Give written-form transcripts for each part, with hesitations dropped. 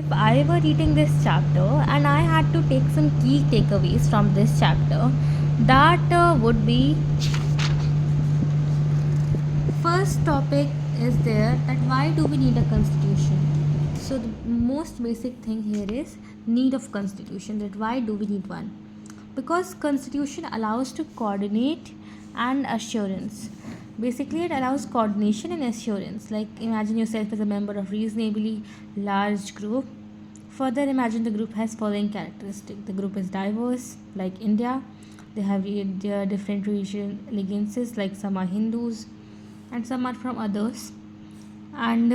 If I were reading this chapter and I had to take some key takeaways from this chapter, that would be first topic is there that why do we need a constitution? So the most basic thing here is need of constitution, that why do we need one? Because constitution allows to coordinate and assurance. Basically it allows coordination and assurance. Like imagine yourself as a member of reasonably large group. Further, imagine the group has following characteristic. The group is diverse, like India. They have their different religion allegiances, like some are Hindus and some are from others. And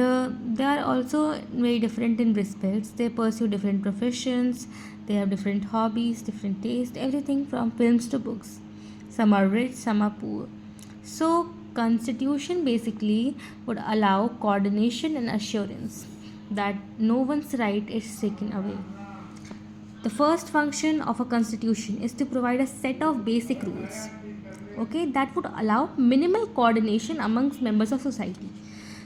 they are also very different in respects. They pursue different professions, they have different hobbies, different taste, everything from films to books. Some are rich, some are poor. So constitution basically would allow coordination and assurance that no one's right is taken away. The first function of a constitution is to provide a set of basic rules, okay, that would allow minimal coordination amongst members of society.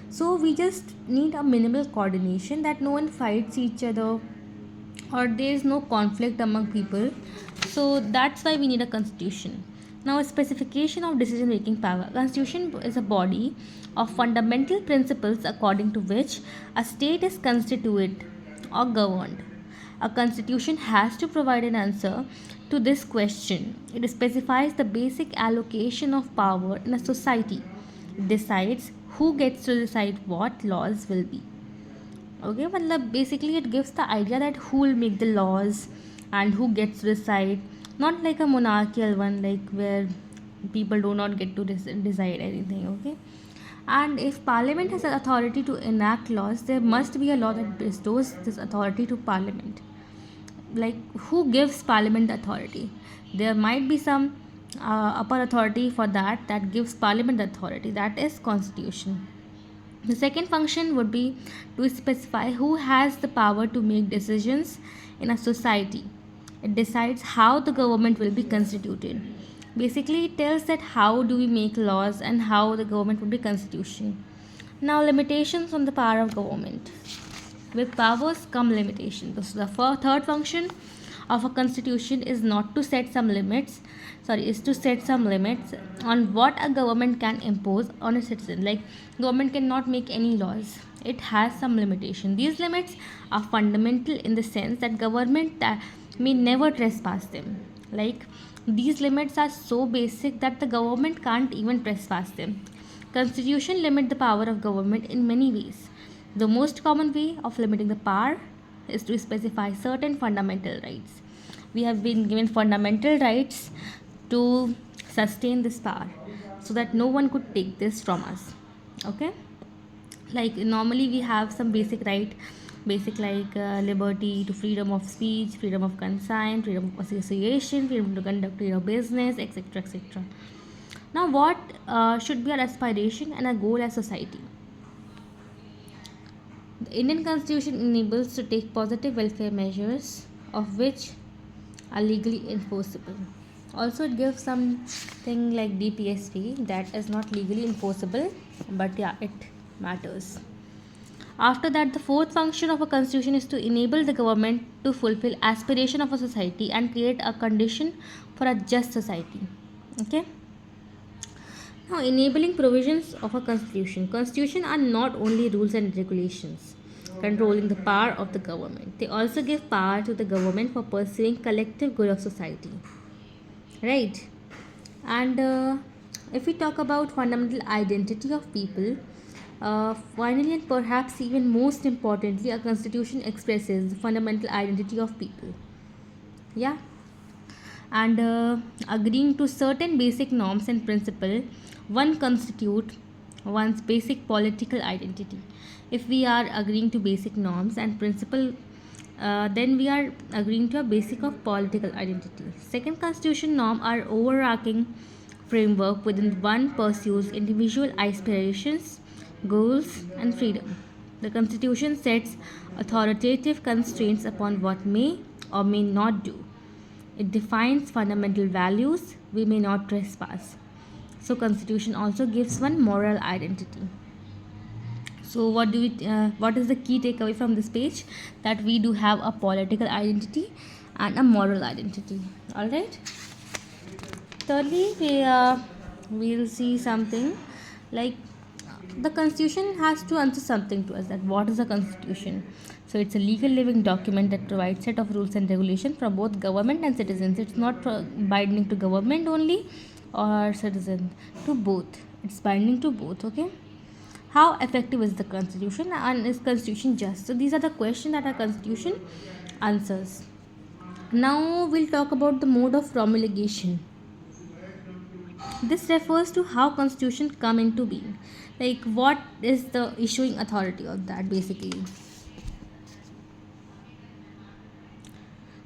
So we just need a minimal coordination, that no one fights each other or there is no conflict among people. So that's why we need a constitution. Now, a specification of decision making power. Constitution is a body of fundamental principles according to which a state is constituted or governed. A constitution has to provide an answer to this question. It specifies the basic allocation of power in a society. It decides who gets to decide what laws will be. Okay, but basically it gives the idea that who will make the laws and who gets to decide, not like a monarchical one, like where people do not get to decide anything. Okay, and if parliament has the authority to enact laws, there must be a law that bestows this authority to parliament. Like who gives parliament authority? There might be some upper authority for that gives parliament authority, that is constitution. The second function would be to specify who has the power to make decisions in a society. It decides how the government will be constituted. Basically it tells that how do we make laws and how the government would be constitution. Now, limitations on the power of government. With powers come limitations. So the third function of a constitution is not to set some limits, is to set some limits on what a government can impose on a citizen. Like government cannot make any laws. It has some limitation. These limits are fundamental in the sense that government may never trespass them. Like these limits are so basic that the government can't even trespass them. Constitution limit the power of government in many ways. The most common way of limiting the power is to specify certain fundamental rights. We have been given fundamental rights to sustain this power so that no one could take this from us. Okay, like normally we have some basic right, basic like liberty to freedom of speech, freedom of consent, freedom of association, freedom to conduct your business, etc., etc. Now, what should be our aspiration and our goal as society? The Indian Constitution enables to take positive welfare measures of which are legally enforceable. Also, it gives something like DPSP that is not legally enforceable, but yeah, it matters. After that, the fourth function of a constitution is to enable the government to fulfill aspiration of a society and create a condition for a just society. Okay. Now, enabling provisions of a constitution. Constitution are not only rules and regulations controlling the power of the government. They also give power to the government for pursuing collective good of society. Right? And if we talk about fundamental identity of people, finally and perhaps even most importantly, a constitution expresses the fundamental identity of people. Yeah, and agreeing to certain basic norms and principle, one constitute one's basic political identity. If we are agreeing to basic norms and principle, then we are agreeing to a basic of political identity. Second constitution norm are overarching framework within one pursues individual aspirations, goals, and freedom. The constitution sets authoritative constraints upon what may or may not do. It defines fundamental values we may not trespass. So constitution also gives one moral identity. So what is the key takeaway from this page? That we do have a political identity and a moral identity. All right. Thirdly, we'll see something like the constitution has to answer something to us, that what is the constitution. So it's a legal living document that provides set of rules and regulations for both government and citizens. It's not binding to government only or citizen, to both. It's binding to both. Okay. How effective is the constitution, and is constitution just? So these are the questions that our constitution answers. Now we'll talk about the mode of promulgation. This refers to how constitution come into being. Like what is the issuing authority of that basically.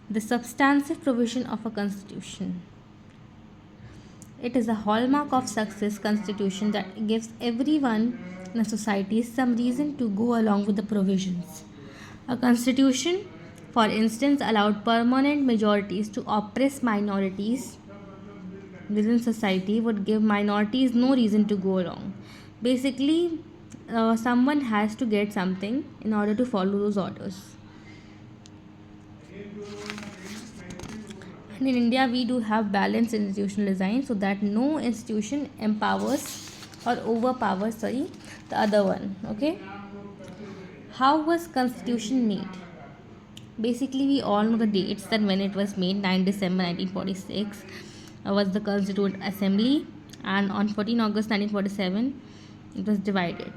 The substantive provision of a constitution. It is a hallmark of success constitution that gives everyone in a society some reason to go along with the provisions. A constitution, for instance, allowed permanent majorities to oppress minorities within society would give minorities no reason to go along. Basically, someone has to get something in order to follow those orders. And in India, we do have balanced institutional design so that no institution empowers or overpowers, the other one. Okay. How was Constitution made? Basically, we all know the dates that when it was made. 9 December 1946 was the Constituent Assembly, and on 14 August 1947 it was divided.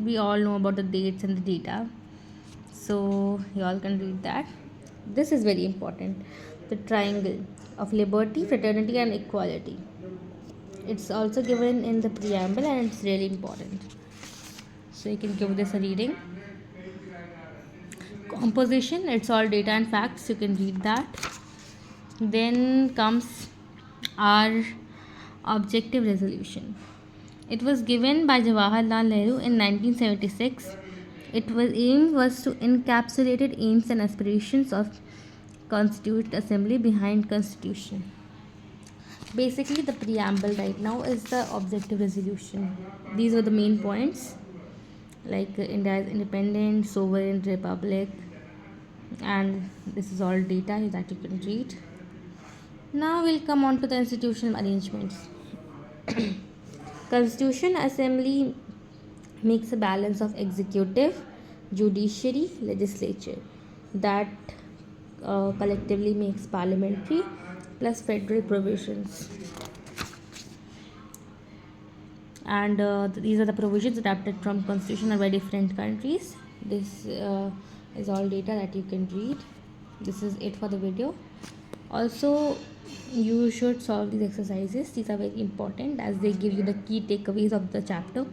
We all know about the dates and the data, so you all can read that. This is very important. The triangle of liberty, fraternity, and equality. It's also given in the preamble, and it's really important. So you can give this a reading. Composition, it's all data and facts. You can read that. Then comes our objective resolution. It was given by Jawaharlal Nehru in 1976. It was to encapsulate aims and aspirations of Constituent Assembly behind Constitution. Basically, the preamble right now is the objective resolution. These were the main points, like India is independent, sovereign republic, and this is all data that you can read. Now we'll come on to the institutional arrangements. Constitution Assembly makes a balance of executive, judiciary, legislature that collectively makes parliamentary plus federal provisions. And these are the provisions adapted from constitution by different countries. This is all data that you can read. This is it for the video. Also, you should solve these exercises. These are very important as they give you the key takeaways of the chapter.